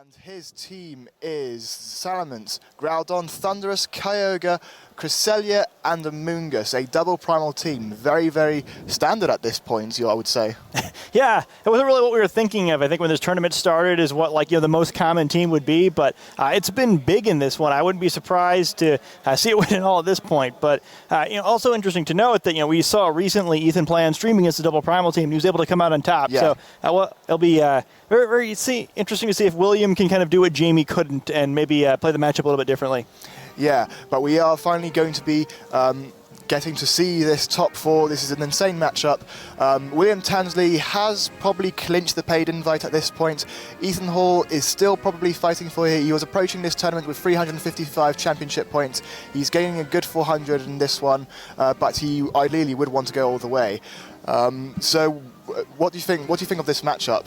And his team is Salamence, Groudon, Thundurus, Kyogre, Cresselia, and Amoonguss, a double primal team. Very, very standard at this point, I would say. Yeah, it wasn't really what we were thinking of. I think when this tournament started is what the most common team would be, but it's been big in this one. I wouldn't be surprised to see it win it all at this point. But also interesting to note that we saw recently Ethan play on streaming against the double primal team. He was able to come out on top. Yeah. So it'll be very, very interesting to see if William can kind of do what Jamie couldn't and maybe play the matchup a little bit differently. Yeah, but we are finally going to be getting to see this top four. This is an insane matchup. William Tansley has probably clinched the paid invite at this point. Ethan Hall is still probably fighting for it. He was approaching this tournament with 355 championship points. He's gaining a good 400 in this one, but he ideally would want to go all the way. So what do you think? What do you think of this matchup?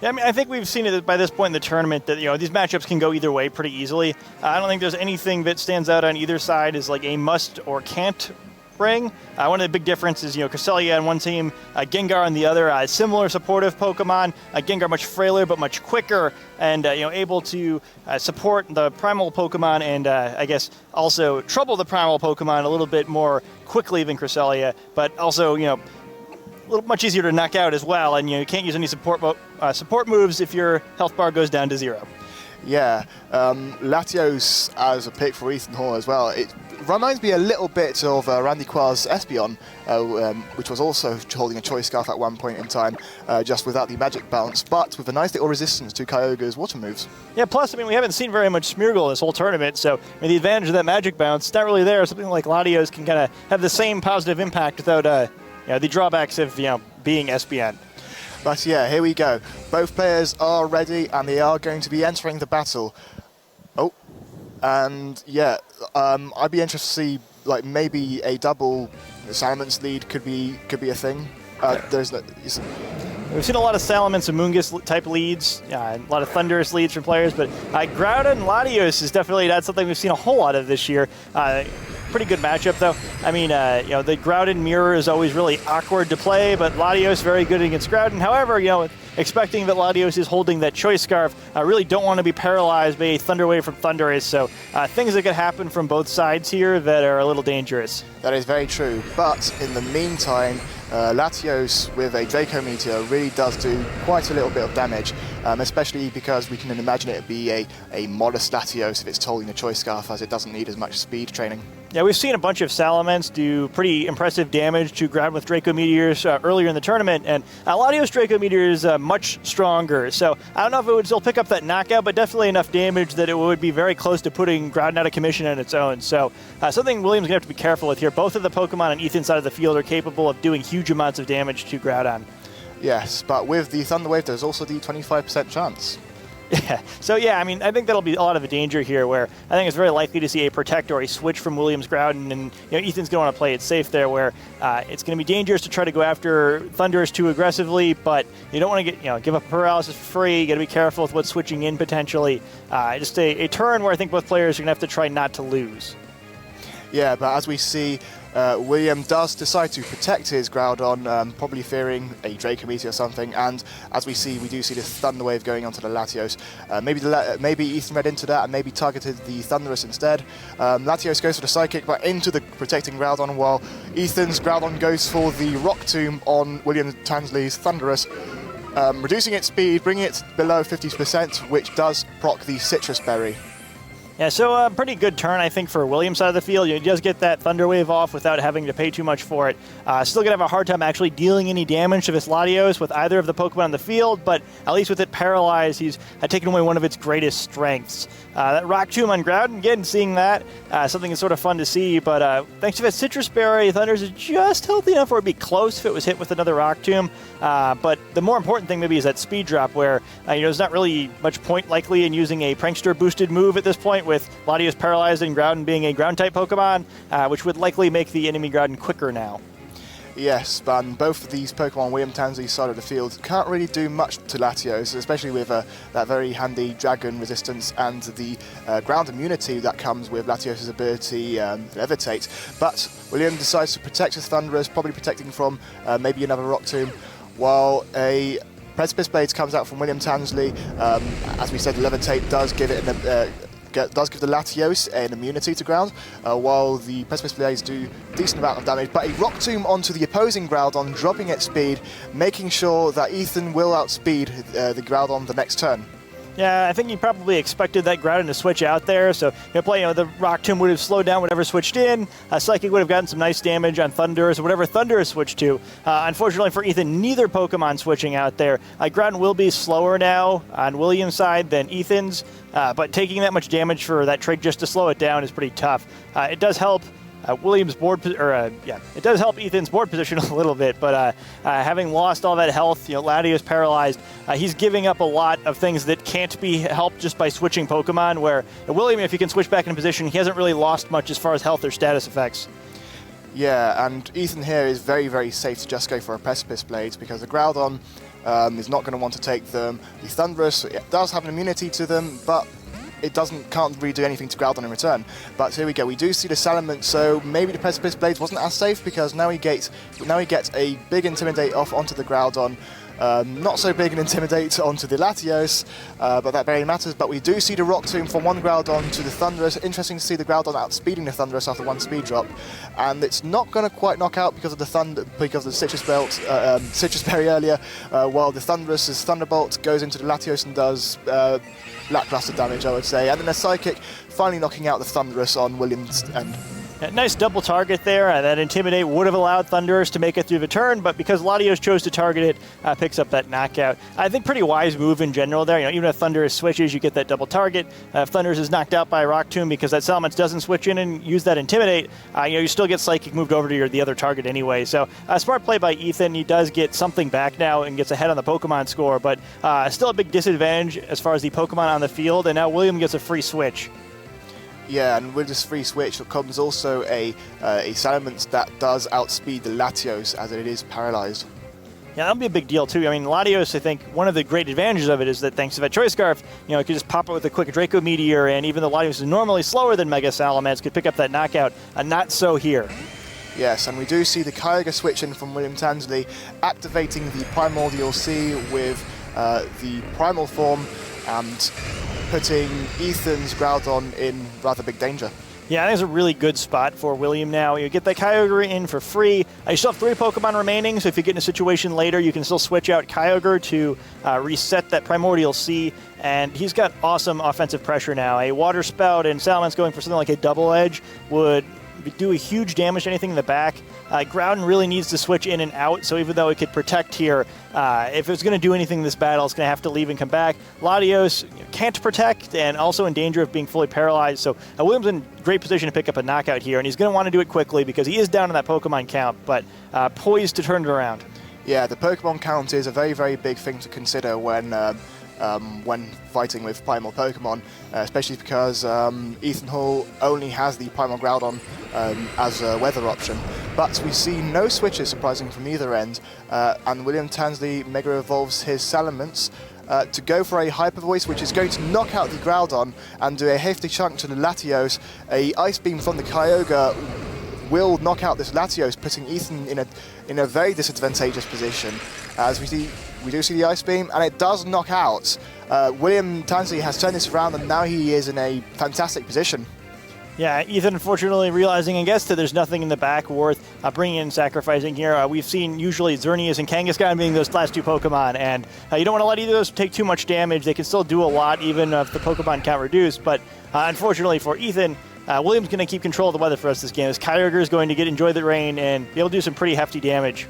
Yeah, I mean, I think we've seen it by this point in the tournament that these matchups can go either way pretty easily. I don't think there's anything that stands out on either side as like a must or can't bring. One of the big differences, Cresselia on one team, Gengar on the other. Similar supportive Pokemon. Gengar much frailer but much quicker, and able to support the primal Pokemon and I guess also trouble the primal Pokemon a little bit more quickly than Cresselia, but also much easier to knock out as well, and you can't use any support moves if your health bar goes down to 0. Yeah, Latios as a pick for Ethan Hall as well. It reminds me a little bit of Randy Qua's Espeon, which was also holding a Choice Scarf at one point in time, just without the magic bounce, but with a nice little resistance to Kyogre's water moves. Yeah, plus, we haven't seen very much Smeargle this whole tournament, so the advantage of that magic bounce is not really there. Something like Latios can kind of have the same positive impact without the drawbacks of being SBN. But yeah, here we go. Both players are ready and they are going to be entering the battle. Oh, and yeah, I'd be interested to see maybe a double Salamence lead could be a thing. We've seen a lot of Salamence and Amoonguss type leads, a lot of Thundurus leads from players, but Groudon and Latios is definitely not something we've seen a whole lot of this year. Pretty good matchup, though. The Groudon mirror is always really awkward to play, but Latios very good against Groudon. However, expecting that Latios is holding that Choice Scarf, I really don't want to be paralyzed by a Thunder Wave from Thundurus, so things that could happen from both sides here that are a little dangerous. That is very true, but in the meantime, Latios with a Draco Meteor really does do quite a little bit of damage, especially because we can imagine it be a modest Latios if it's holding the Choice Scarf, as it doesn't need as much speed training. Yeah, we've seen a bunch of Salamence do pretty impressive damage to Groudon with Draco Meteors earlier in the tournament, and Latios Draco Meteor is much stronger, so I don't know if it would still pick up that knockout, but definitely enough damage that it would be very close to putting Groudon out of commission on its own. So something William's going to have to be careful with here. Both of the Pokemon on Ethan's side of the field are capable of doing huge amounts of damage to Groudon. Yes, but with the Thunder Wave, there's also the 25% chance. Yeah. So yeah, I think that'll be a lot of a danger here, where I think it's very likely to see a Protect or a switch from Williams Groudon, and Ethan's going to want to play it safe there, where it's going to be dangerous to try to go after Thundurus too aggressively, but you don't want to give up paralysis for free. You got to be careful with what's switching in potentially. Just a turn where I think both players are going to have to try not to lose. Yeah, but as we see, William does decide to protect his Groudon, probably fearing a Draco Meteor or something, and as we do see this Thunder Wave going onto the Latios. Maybe Ethan read into that and maybe targeted the Thundurus instead. Latios goes for the Psychic, but into the protecting Groudon, while Ethan's Groudon goes for the Rock Tomb on William Tansley's Thundurus, reducing its speed, bringing it below 50%, which does proc the Citrus Berry. Yeah, so a pretty good turn, I think, for Williams' side of the field. He does get that Thunder Wave off without having to pay too much for it. Still going to have a hard time actually dealing any damage to this Latios with either of the Pokemon on the field, but at least with it paralyzed, he's taken away one of its greatest strengths. That Rock Tomb on Groudon, again, seeing that, something that's sort of fun to see, but thanks to that Citrus Berry, Thundurus is just healthy enough where it'd be close if it was hit with another Rock Tomb. But the more important thing maybe is that speed drop, where there's not really much point likely in using a Prankster boosted move at this point, with Latios paralyzed and Groudon being a ground-type Pokemon, which would likely make the enemy Groudon quicker now. Yes, but both of these Pokemon, William Tansley's side of the field, can't really do much to Latios, especially with that very handy Dragon resistance and the ground immunity that comes with Latios' ability Levitate. But William decides to protect his Thundurus, probably protecting from maybe another Rock Tomb, while a Precipice Blades comes out from William Tansley. As we said, Levitate does give it does give the Latios an immunity to ground, while the Precipice Blades do a decent amount of damage. But a Rock Tomb onto the opposing Groudon, dropping its speed, making sure that Ethan will outspeed the Groudon the next turn. Yeah, I think he probably expected that Groudon to switch out there, so the Rock Tomb would have slowed down whatever switched in. Psychic would have gotten some nice damage on Thundurus or whatever Thundurus switched to. Unfortunately for Ethan, neither Pokemon switching out there. Groudon will be slower now on William's side than Ethan's, but taking that much damage for that trick just to slow it down is pretty tough. It does help Williams' board, it does help Ethan's board position a little bit, but having lost all that health, Latios paralyzed, he's giving up a lot of things that can't be helped just by switching Pokemon, where William, if he can switch back in position, he hasn't really lost much as far as health or status effects. Yeah, and Ethan here is very, very safe to just go for a Precipice Blades, because the Groudon is not going to want to take them. The Thundurus, it does have an immunity to them, but it can't really do anything to Groudon in return. But here we go, we do see the Salamence, so maybe the Precipice Blades wasn't as safe, because now he gets a big Intimidate off onto the Groudon. Not so big an Intimidate onto the Latios, but that barely matters. But we do see the Rock Tomb from one Groudon to the Thundurus. Interesting to see the Groudon outspeeding the Thundurus after one speed drop. And it's not going to quite knock out because of the Citrus Berry earlier, while the Thundurus' Thunderbolt goes into the Latios and does lackluster damage, I would say. And then the Psychic finally knocking out the Thundurus on Williams' end. Nice double target there. That Intimidate would have allowed Thundurus to make it through the turn, but because Latios chose to target it, picks up that knockout. I think pretty wise move in general there. Even if Thundurus switches, you get that double target. If Thundurus is knocked out by a Rock Tomb because that Salamence doesn't switch in and use that Intimidate, you still get Psychic moved over to the other target anyway. So smart play by Ethan. He does get something back now and gets ahead on the Pokemon score, but still a big disadvantage as far as the Pokemon on the field, and now William gets a free switch. Yeah, and with this free switch comes also a Salamence that does outspeed the Latios, as it is paralyzed. Yeah, that'll be a big deal too. I mean, Latios, I think one of the great advantages of it is that thanks to that Choice Scarf, it could just pop it with a quick Draco Meteor, and even though Latios is normally slower than Mega Salamence, could pick up that knockout. Not so here. Yes, and we do see the Kyogre switch in from William Tansley, activating the Primordial Sea with the Primal Form, and putting Ethan's Groudon in rather big danger. Yeah, I think it's a really good spot for William now. You get that Kyogre in for free. You still have 3 Pokemon remaining, so if you get in a situation later, you can still switch out Kyogre to reset that Primordial Sea, and he's got awesome offensive pressure now. A Water Spout and Salamence going for something like a Double Edge would do a huge damage to anything in the back. Groudon really needs to switch in and out, so even though it could protect here, if it's going to do anything in this battle, it's going to have to leave and come back. Latios can't protect and also in danger of being fully paralyzed, so William's in great position to pick up a knockout here, and he's going to want to do it quickly because he is down in that Pokemon count, but poised to turn it around. Yeah, the Pokemon count is a very, very big thing to consider when fighting with Primal Pokemon, especially because Ethan Hall only has the Primal Groudon as a weather option. But we see no switches, surprisingly, from either end, and William Tansley Mega Evolves his Salamence to go for a Hyper Voice, which is going to knock out the Groudon and do a hefty chunk to the Latios. A Ice Beam from the Kyogre will knock out this Latios, putting Ethan in a very disadvantageous position. As we do see the Ice Beam, and it does knock out. William Tansley has turned this around, and now he is in a fantastic position. Yeah, Ethan unfortunately realizing, I guess, that there's nothing in the back worth bringing in sacrificing here. We've seen usually Xerneas and Kangaskhan being those last 2 Pokemon, and you don't want to let either of those take too much damage. They can still do a lot even if the Pokemon count reduced, but unfortunately for Ethan, William's going to keep control of the weather for us this game. His Kyogre is going to enjoy the rain and be able to do some pretty hefty damage.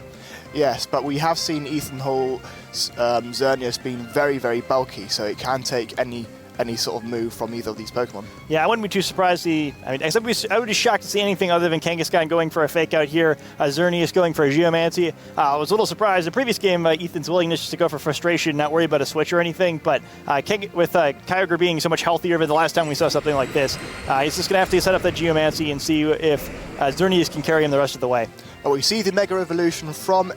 Yes, but we have seen Ethan Hall's Xerneas being very, very bulky, so it can take any sort of move from either of these Pokemon. Yeah, I wouldn't be too surprised I would be shocked to see anything other than Kangaskhan going for a fake out here, Xerneas going for a Geomancy. I was a little surprised in the previous game, Ethan's willingness to go for frustration, not worry about a switch or anything, but with Kyogre being so much healthier than the last time we saw something like this, he's just going to have to set up that Geomancy and see if Xerneas can carry him the rest of the way. But we see the Mega Evolution from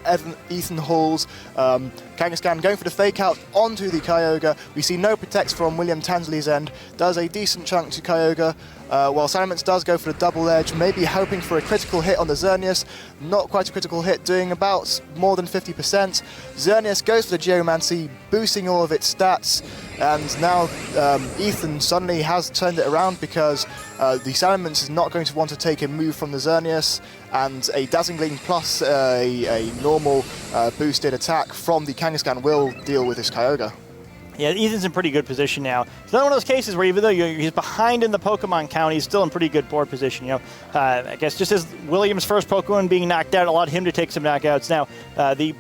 Ethan Hall's Kangaskhan going for the fake out onto the Kyogre. We see no protects from William Tansley's end. Does a decent chunk to Kyogre. while Salamence does go for the double edge, maybe hoping for a critical hit on the Xerneas. Not quite a critical hit, doing about more than 50%. Xerneas goes for the Geomancy, boosting all of its stats, and now Ethan suddenly has turned it around because the Salamence is not going to want to take a move from the Xerneas, and a Dazzling Gleam plus a normal boosted attack from the Kangaskhan will deal with this Kyogre. Yeah, Ethan's in pretty good position now. It's another one of those cases where even though he's behind in the Pokemon count, he's still in pretty good board position. I guess just as William's first Pokemon being knocked out allowed him to take some knockouts. Now,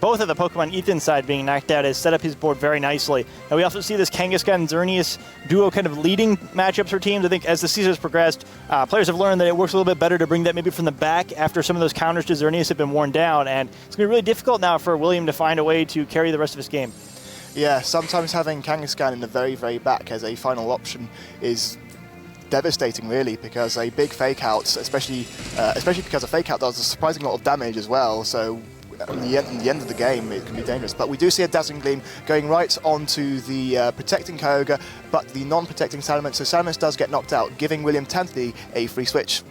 both of the Pokemon Ethan's side being knocked out has set up his board very nicely. And we also see this Kangaskhan Xerneas duo kind of leading matchups for teams. I think as the season has progressed, players have learned that it works a little bit better to bring that maybe from the back after some of those counters to Xerneas have been worn down. And it's going to be really difficult now for William to find a way to carry the rest of his game. Yeah, sometimes having Kangaskhan in the very, very back as a final option is devastating, really, because a big fake out, especially because a fake out does a surprising lot of damage as well. So in the end of the game, it can be dangerous. But we do see a Dazzling Gleam going right onto the protecting Kyogre, but the non-protecting Salamence. So Salamence does get knocked out, giving William Tansley a free switch.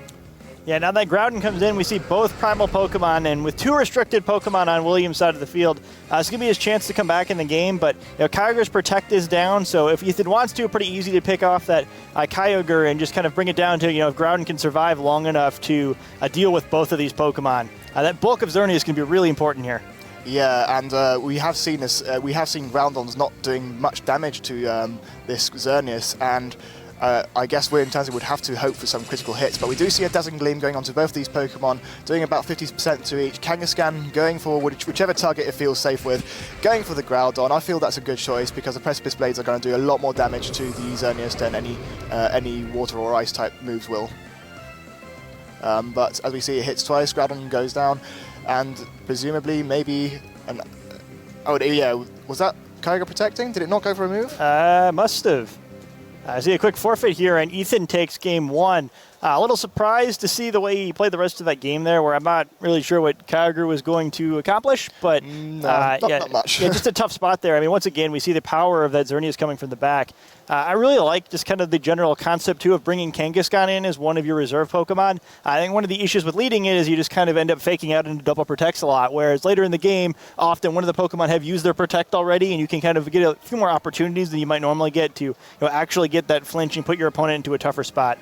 Yeah, now that Groudon comes in, we see both primal Pokemon, and with 2 restricted Pokemon on William's side of the field, it's going to be his chance to come back in the game, but Kyogre's Protect is down, so if Ethan wants to, pretty easy to pick off that Kyogre and just kind of bring it down to, if Groudon can survive long enough to deal with both of these Pokemon. That bulk of Xerneas is going to be really important here. Yeah, and we have seen this. We have seen Groudon's not doing much damage to this Xerneas, and I guess William Tansley would have to hope for some critical hits, but we do see a Dazzling Gleam going onto both these Pokemon, doing about 50% to each. Kangaskhan going for whichever target it feels safe with, going for the Groudon. I feel that's a good choice because the Precipice Blades are going to do a lot more damage to the Xerneas than any water or ice type moves will. But as we see, it hits twice, Groudon goes down, and presumably maybe oh yeah, was that Kyogre protecting? Did it not go for a move? Must have. I see a quick forfeit here, and Ethan takes game 1. A little surprised to see the way he played the rest of that game there, where I'm not really sure what Kyogre was going to accomplish, but not much. Yeah, just a tough spot there. I mean, once again, we see the power of that Xerneas coming from the back. I really like just kind of the general concept, too, of bringing Kangaskhan in as one of your reserve Pokemon. I think one of the issues with leading it is you just kind of end up faking out into double protects a lot, whereas later in the game, often one of the Pokemon have used their protect already, and you can kind of get a few more opportunities than you might normally get to actually get that flinch and put your opponent into a tougher spot.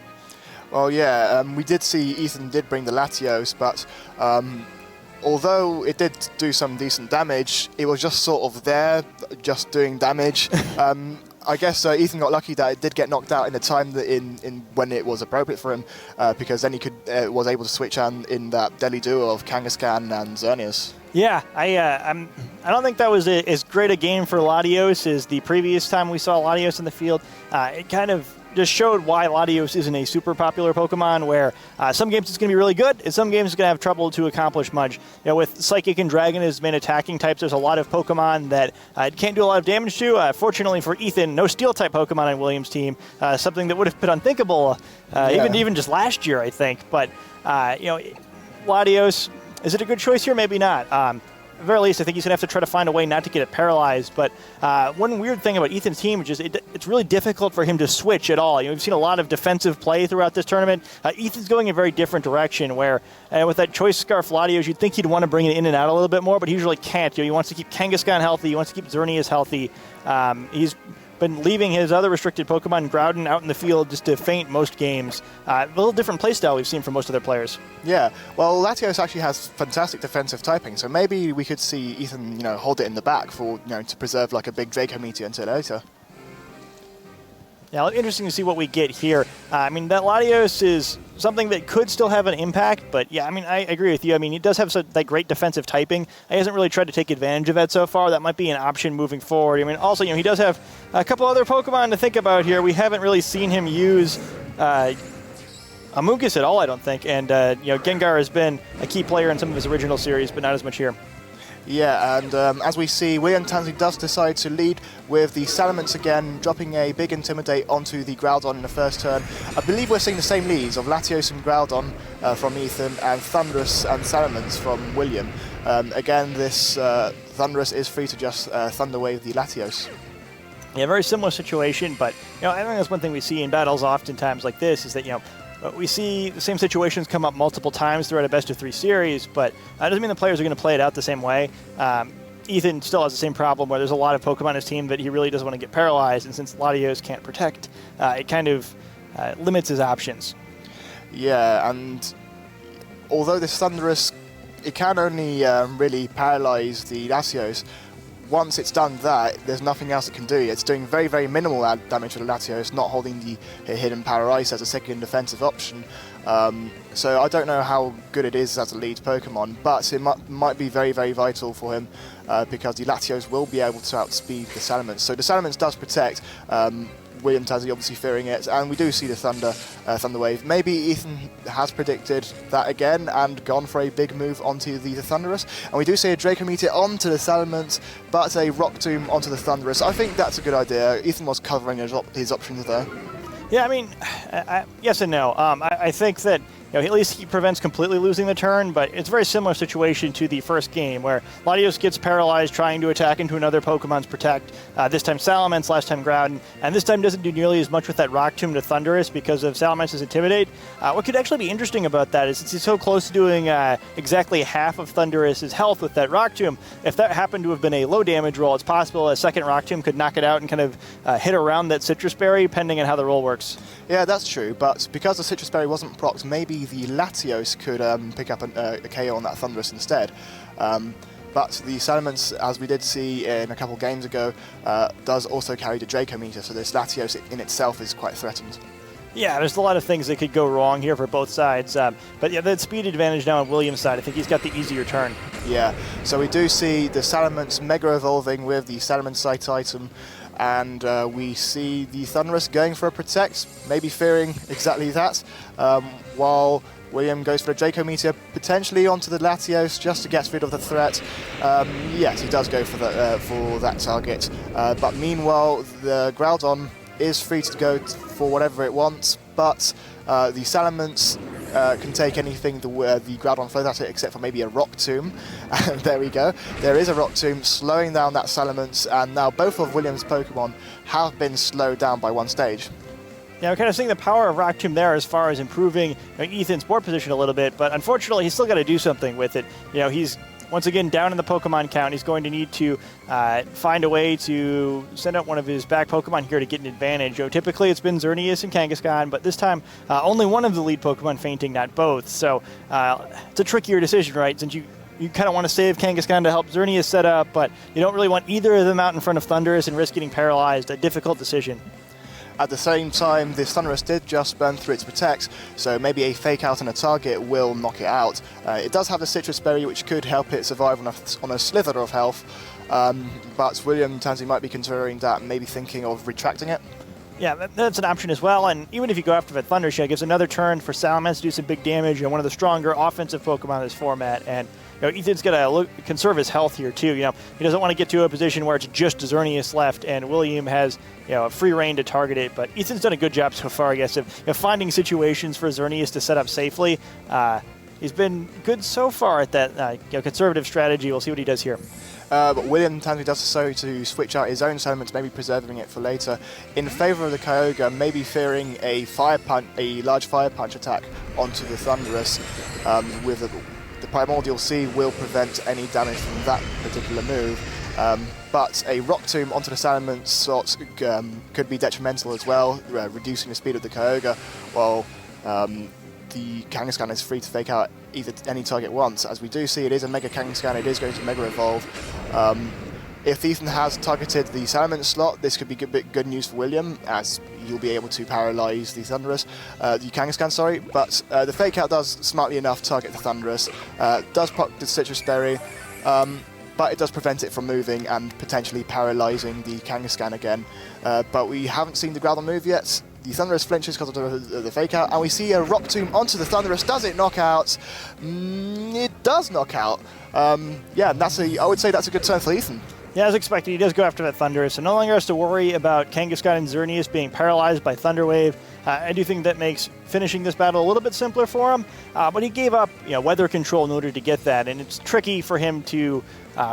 Well, yeah, we did see Ethan did bring the Latios, but although it did do some decent damage, it was just sort of there, just doing damage. I guess Ethan got lucky that it did get knocked out in the time that in when it was appropriate for him, because then he was able to switch on in that deadly duo of Kangaskhan and Xerneas. Yeah, I don't think that was as great a game for Latios as the previous time we saw Latios in the field. It kind of just showed why Latios isn't a super popular Pokemon, where some games it's going to be really good, and some games it's going to have trouble to accomplish much. With Psychic and Dragon as main attacking types, there's a lot of Pokemon that it can't do a lot of damage to. Fortunately for Ethan, no Steel-type Pokemon on William's team, something that would have been unthinkable even just last year, I think. But, Latios, is it a good choice here? Maybe not. At the very least, I think he's going to have to try to find a way not to get it paralyzed. But one weird thing about Ethan's team is it's really difficult for him to switch at all. We've seen a lot of defensive play throughout this tournament. Ethan's going in a very different direction, where with that Choice Scarf Latios, you'd think he'd want to bring it in and out a little bit more, but he usually can't. He wants to keep Kangaskhan healthy. He wants to keep Xerneas healthy. He's been leaving his other restricted Pokemon, Groudon, out in the field just to feint most games. A little different playstyle we've seen from most of their players. Yeah, well, Latios actually has fantastic defensive typing, so maybe we could see Ethan, hold it in the back for, to preserve like a big Draco Meteor until later. Yeah, interesting to see what we get here. That Latios is something that could still have an impact, but yeah, I agree with you. He does have that great defensive typing. He hasn't really tried to take advantage of that so far. That might be an option moving forward. Also, he does have a couple other Pokemon to think about here. We haven't really seen him use Amoonguss at all, I don't think, and Gengar has been a key player in some of his original series, but not as much here. Yeah, and as we see, William Tansley does decide to lead with the Salamence again, dropping a big Intimidate onto the Groudon in the first turn. I believe we're seeing the same leads of Latios and Groudon from Ethan, and Thundurus and Salamence from William. Again, this Thundurus is free to just Thunder Wave the Latios. Yeah, very similar situation, but I think that's one thing we see in battles oftentimes like this is that we see the same situations come up multiple times throughout a best-of-3 series, but that doesn't mean the players are going to play it out the same way. Ethan still has the same problem where there's a lot of Pokemon on his team that he really doesn't want to get paralyzed, and since Latios can't protect, it kind of limits his options. Yeah, and although this Thundurus, it can only really paralyze the Latios. Once it's done that, there's nothing else it can do. It's doing very, very minimal damage to the Latios, not holding the hidden Power Ice as a second defensive option. So I don't know how good it is as a lead Pokemon, but it might be very, very vital for him because the Latios will be able to outspeed the Salamence. So the Salamence does protect. William Tansley obviously fearing it, and we do see the Thunder Wave. Maybe Ethan has predicted that again and gone for a big move onto the Thundurus, and we do see a Draco Meteor onto the Salamence, but a Rock Tomb onto the Thundurus. I think that's a good idea. Ethan was covering his options there. Yeah, I mean, yes and no. I think that at least he prevents completely losing the turn, but it's a very similar situation to the first game where Latios gets paralyzed trying to attack into another Pokemon's Protect. This time Salamence, last time Groudon, and this time doesn't do nearly as much with that Rock Tomb to Thundurus because of Salamence's Intimidate. What could actually be interesting about that is since he's so close to doing exactly half of Thundurus' health with that Rock Tomb, if that happened to have been a low damage roll, it's possible a second Rock Tomb could knock it out and kind of hit around that Citrus Berry, depending on how the roll works. Yeah, that's true, but because the Citrus Berry wasn't procced, maybe the Latios could pick up a KO on that Thundurus instead. But the Salamence, as we did see in a couple games ago, does also carry the Draco Meteor, so this Latios in itself is quite threatened. Yeah, there's a lot of things that could go wrong here for both sides. But yeah, that speed advantage now on William's side, I think he's got the easier turn. Yeah, so we do see the Salamence Mega Evolving with the Salamence Sight item, and we see the Thundurus going for a Protect, maybe fearing exactly that, while William goes for a Draco Meteor, potentially onto the Latios just to get rid of the threat. Yes, he does go for that target, but meanwhile the Groudon is free to go for whatever it wants, but the Salamence can take anything the Groudon throws at it except for maybe a Rock Tomb. And there we go. There is a Rock Tomb slowing down that Salamence, and now both of William's Pokemon have been slowed down by one stage. Yeah, we're kind of seeing the power of Rock Tomb there as far as improving Ethan's board position a little bit, but unfortunately he's still got to do something with it. He's once again down in the Pokemon count. He's going to need to find a way to send out one of his back Pokemon here to get an advantage. Typically it's been Xerneas and Kangaskhan, but this time only one of the lead Pokemon fainting, not both. So it's a trickier decision, right? Since you kind of want to save Kangaskhan to help Xerneas set up, but you don't really want either of them out in front of Thundurus and risk getting paralyzed. A difficult decision. At the same time, this Thundurus did just burn through its Protect, so maybe a Fake Out on a target will knock it out. It does have a Citrus Berry, which could help it survive on a slither of health, but William Tansley might be considering that, maybe thinking of retracting it. Yeah, that's an option as well, and even if you go after the Thunderous, it gives another turn for Salamence to do some big damage, one of the stronger offensive Pokemon in this format, and Ethan's got to conserve his health here too. He doesn't want to get to a position where it's just Xerneas left, and William has a free reign to target it. But Ethan's done a good job so far, I guess, of finding situations for Xerneas to set up safely. He's been good so far at that conservative strategy. We'll see what he does here. But William Tansley does so to switch out his own Salamence, maybe preserving it for later, in favour of the Kyogre, maybe fearing a large Fire Punch attack onto the Thundurus with the Primordial Sea will prevent any damage from that particular move. But a Rock Tomb onto the Salamence slot could be detrimental as well, reducing the speed of the Kyogre, while the Kangaskhan is free to fake out any target once. As we do see, it is a Mega Kangaskhan, it is going to Mega Evolve. If Ethan has targeted the Salamence slot, this could be good news for William, as you'll be able to paralyze the Thundurus, the Kangaskhan, sorry. But the Fake Out does smartly enough target the Thundurus, does proc the Citrus Berry, but it does prevent it from moving and potentially paralyzing the Kangaskhan again. But we haven't seen the Groudon move yet. The Thundurus flinches because of the Fake Out, and we see a Rock Tomb onto the Thundurus. Does it knock out? It does knock out. Yeah, I would say that's a good turn for Ethan. Yeah, as expected, he does go after that Thundurus, so no longer has to worry about Kangaskhan and Xerneas being paralyzed by Thunder Wave. I do think that makes finishing this battle a little bit simpler for him, but he gave up weather control in order to get that, and it's tricky for him to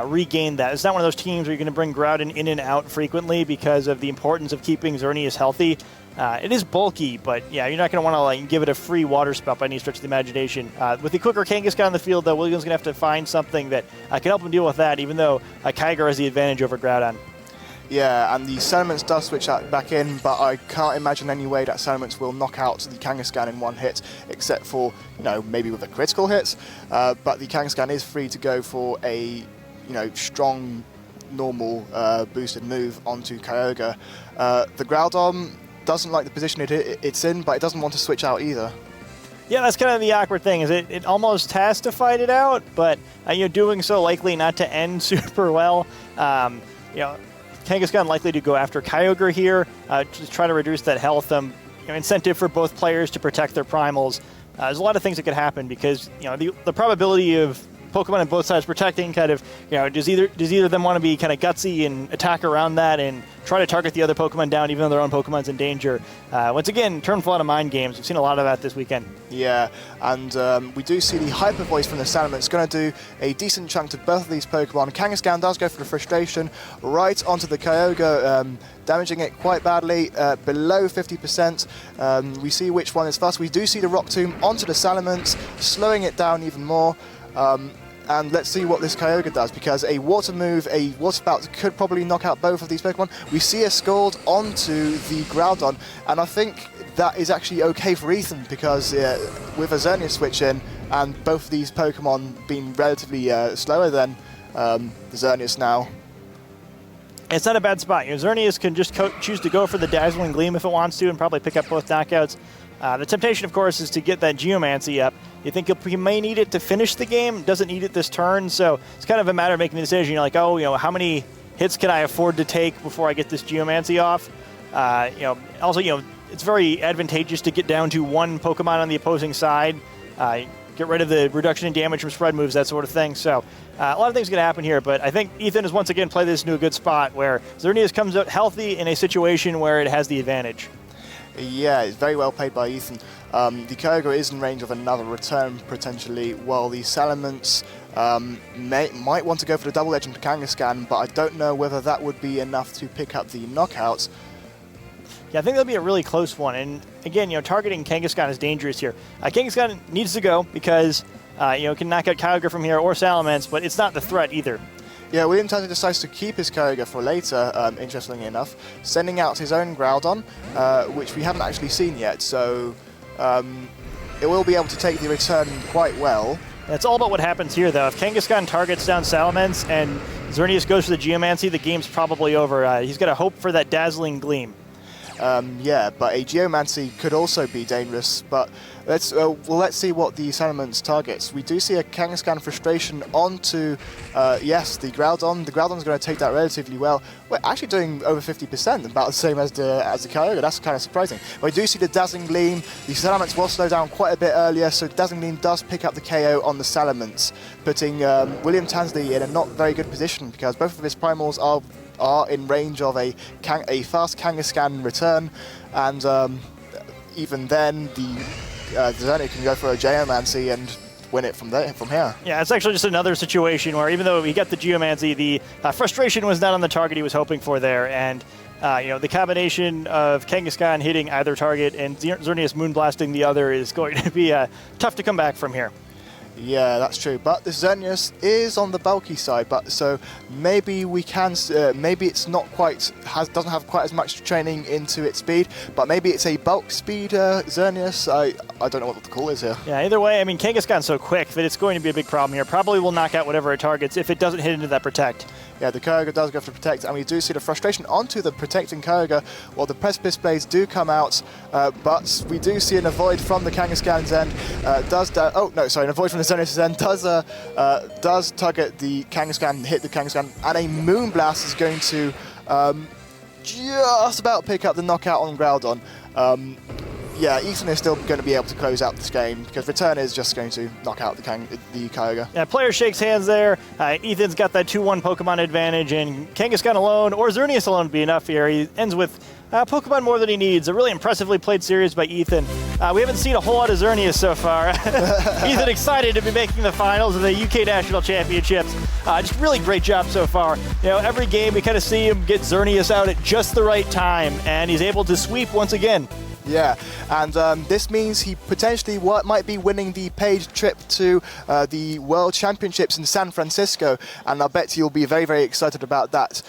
regain that. It's not one of those teams where you're going to bring Groudon in and out frequently because of the importance of keeping Xerneas healthy. It is bulky, but yeah, you're not going to want to like give it a free water spout by any stretch of the imagination. With the quicker Kangaskhan on the field, though, William's going to have to find something that can help him deal with that, even though Kyogre has the advantage over Groudon. Yeah, and the Salamence does switch back in, but I can't imagine any way that Salamence will knock out the Kangaskhan in one hit, except for, maybe with a critical hit. But the Kangaskhan is free to go for a, strong, normal boosted move onto Kyogre. The Groudon doesn't like the position it's in, but it doesn't want to switch out either. Yeah, that's kind of the awkward thing, is it almost has to fight it out, but doing so likely not to end super well. Kangaskhan likely to go after Kyogre here, to try to reduce that health. Incentive for both players to protect their primals. There's a lot of things that could happen because the probability of Pokemon on both sides protecting kind of, does either of them want to be kind of gutsy and attack around that and try to target the other Pokemon down even though their own Pokemon's in danger. Once again, turn full out of mind games. We've seen a lot of that this weekend. Yeah, and we do see the Hyper Voice from the Salamence. It's going to do a decent chunk to both of these Pokemon. Kangaskhan does go for the Frustration right onto the Kyogre, damaging it quite badly, below 50%. We see which one is first. We do see the Rock Tomb onto the Salamence, slowing it down even more. And let's see what this Kyogre does, because a Water move, a Water Spout could probably knock out both of these Pokemon. We see a Scald onto the Groudon, and I think that is actually okay for Ethan, because with a Xerneas switch in, and both of these Pokemon being relatively slower than the Xerneas now. It's not a bad spot. Xerneas can just choose to go for the Dazzling Gleam if it wants to, and probably pick up both knockouts. The temptation, of course, is to get that Geomancy up. You think he may need it to finish the game, doesn't need it this turn, so it's kind of a matter of making the decision. You're like, how many hits can I afford to take before I get this Geomancy off? Also, it's very advantageous to get down to one Pokemon on the opposing side, get rid of the reduction in damage from spread moves, that sort of thing. So a lot of things are going to happen here, but I think Ethan has once again played this into a good spot where Xerneas comes out healthy in a situation where it has the advantage. Yeah, it's very well played by Ethan. The Kyogre is in range of another return, potentially, while the Salamence might want to go for the Double Edge into Kangaskhan, but I don't know whether that would be enough to pick up the knockouts. Yeah, I think that'll be a really close one. And again, targeting Kangaskhan is dangerous here. Kangaskhan needs to go because, can knock out Kyogre from here or Salamence, but it's not the threat either. Yeah, William Tansley decides to keep his Kyogre for later, interestingly enough, sending out his own Groudon, which we haven't actually seen yet, so it will be able to take the return quite well. It's all about what happens here, though. If Kangaskhan targets down Salamence and Xerneas goes for the Geomancy, the game's probably over. He's got to hope for that Dazzling Gleam. Yeah, but a Geomancy could also be dangerous, but let's see what the Salamence targets. We do see a Kangaskhan Frustration onto, yes, the Groudon. The Groudon's going to take that relatively well. We're actually doing over 50%, about the same as the Kyogre. That's kind of surprising. But we do see the Dazzling Gleam. The Salamence will slow down quite a bit earlier, so Dazzling Gleam does pick up the KO on the Salamence, putting William Tansley in a not very good position, because both of his primals are in range of a fast Kangaskhan return, and even then the Xerneas can go for a Geomancy and win it from here. Yeah, it's actually just another situation where even though he got the Geomancy, the frustration was not on the target he was hoping for there, and the combination of Kangaskhan hitting either target and Xerneas moonblasting the other is going to be tough to come back from here. Yeah, that's true. But the Xerneas is on the bulky side, but so maybe we can. Maybe it's not quite doesn't have quite as much training into its speed, but maybe it's a bulk speed Xerneas. I don't know what the call is here. Yeah, either way, I mean Kangaskhan's so quick that it's going to be a big problem here. Probably will knock out whatever it targets if it doesn't hit into that Protect. Yeah, the Kyogre does go for Protect, and we do see the Frustration onto the Protecting Kyogre, while the Precipice Blades do come out, but we do see an Avoid from the Kangaskhan's end. An Avoid from the Xerneas' end does target the Kangaskhan, hit the Kangaskhan, and a Moonblast is going to just about pick up the knockout on Groudon. yeah, Ethan is still going to be able to close out this game because Return is just going to knock out the Kyogre. Yeah, player shakes hands there. Ethan's got that 2-1 Pokemon advantage, and Kangaskhan alone, or Xerneas alone would be enough here. He ends with Pokemon more than he needs. A really impressively played series by Ethan. We haven't seen a whole lot of Xerneas so far. Ethan excited to be making the finals of the UK National Championships. Just really great job so far. You know, every game we kind of see him get Xerneas out at just the right time, and he's able to sweep once again. Yeah, and this means he potentially might be winning the paid trip to the World Championships in San Francisco, and I bet you'll be very, very excited about that.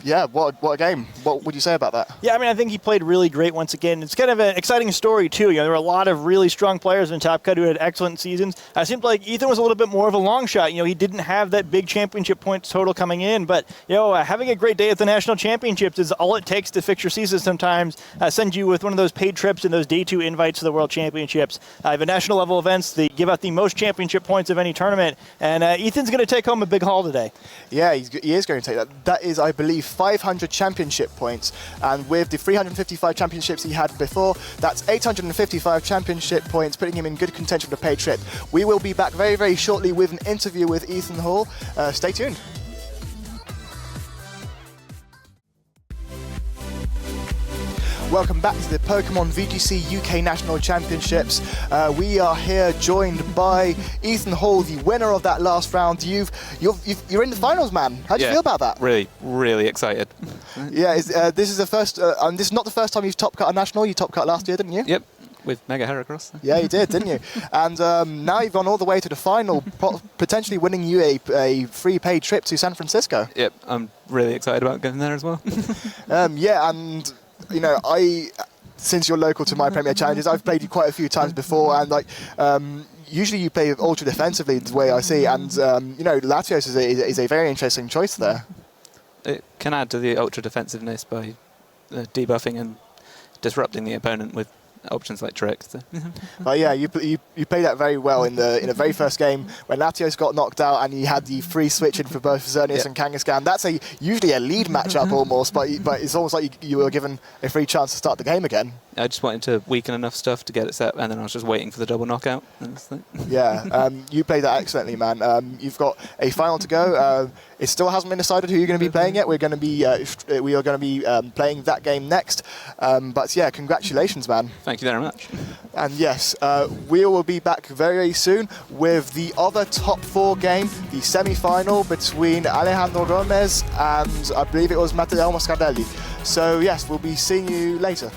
Yeah, what a game. What would you say about that? Yeah, I mean, I think he played really great once again. It's kind of an exciting story, too. You know, there were a lot of really strong players in Top Cut who had excellent seasons. It seemed like Ethan was a little bit more of a long shot. You know, he didn't have that big championship points total coming in, but, you know, having a great day at the National Championships is all it takes to fix your season sometimes. Send you with one of those paid trips and those Day 2 invites to the World Championships. The national level events, they give out the most championship points of any tournament, and Ethan's going to take home a big haul today. Yeah, he is going to take that. That is, I believe, 500 championship points, and with the 355 championships he had before, that's 855 championship points, putting him in good contention for the paid trip. We will be back very, very shortly with an interview with Ethan Hall. Stay tuned. Welcome back to the Pokémon VGC UK National Championships. We are here joined by Ethan Hall, the winner of that last round. You're in the finals, man. How do you feel about that? Really, really excited. Yeah, this is the first. This is not the first time you've top cut a national. You top cut last year, didn't you? Yep, with Mega Heracross. Yeah, you did, didn't you? And now you've gone all the way to the final, potentially winning you a free paid trip to San Francisco. Yep, I'm really excited about going there as well. Yeah, and you know, since you're local to my Premier Challenges, I've played you quite a few times before, and usually you play ultra defensively the way I see, and you know, Latios is a very interesting choice there. It can add to the ultra defensiveness by debuffing and disrupting the opponent with options like Trick. So. But yeah, you played that very well in the very first game when Latios got knocked out and you had the free switching for both Xerneas and Kangaskhan. That's usually a lead matchup almost, but it's almost like you were given a free chance to start the game again. I just wanted to weaken enough stuff to get it set, and then I was just waiting for the double knockout. Yeah, you played that excellently, man. You've got a final to go. It still hasn't been decided who you're going to be playing yet. We are going to be playing that game next. But yeah, congratulations, man. Thank you very much. And yes, we will be back very, very soon with the other top 4 game, the semi-final between Alejandro Gomez and I believe it was Matteo Moscardelli. So yes, we'll be seeing you later.